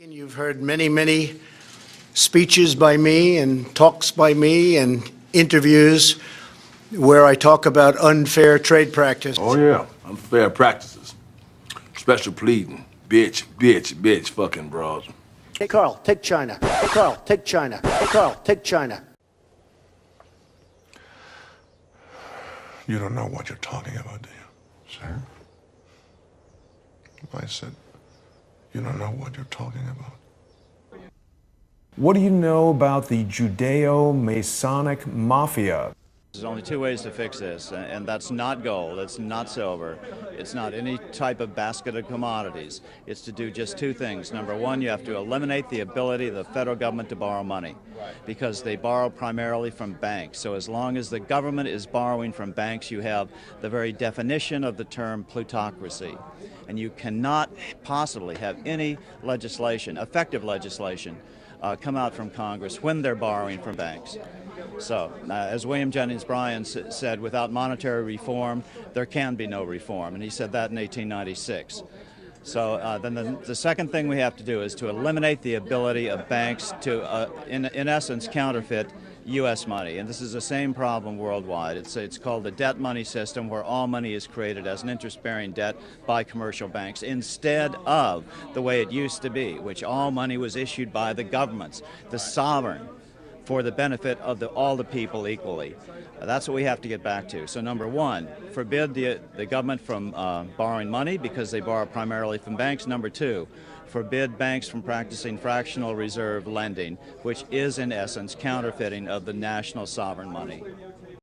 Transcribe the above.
You've heard many speeches by me and talks by me and interviews where I talk about unfair trade practice. Oh yeah, unfair practices. Special pleading. Bitch, fucking bros. Hey, Carl, take China. Hey, Carl, take China. Hey, Carl, take China. You don't know what you're talking about, do you? Sir? I said, you don't know what you're talking about. What do you know about the Judeo-Masonic Mafia? There's only two ways to fix this, and that's not gold, it's not silver, it's not any type of basket of commodities. It's to do just two things. Number one, you have to eliminate the ability of the federal government to borrow money, because they borrow primarily from banks. So as long as the government is borrowing from banks, you have the very definition of the term plutocracy. And you cannot possibly have any legislation, effective legislation, come out from Congress when they're borrowing from banks. So, as William Jennings Bryan said, without monetary reform, there can be no reform, and he said that in 1896. So then the second thing we have to do is to eliminate the ability of banks to, in essence, counterfeit U.S. money, and this is the same problem worldwide. It's called the debt money system, where all money is created as an interest-bearing debt by commercial banks, instead of the way it used to be, which all money was issued by the governments, the sovereign, for the benefit of all the people equally. That's what we have to get back to. So number one, forbid the government from borrowing money, because they borrow primarily from banks. Number two, forbid banks from practicing fractional reserve lending, which is in essence counterfeiting of the national sovereign money.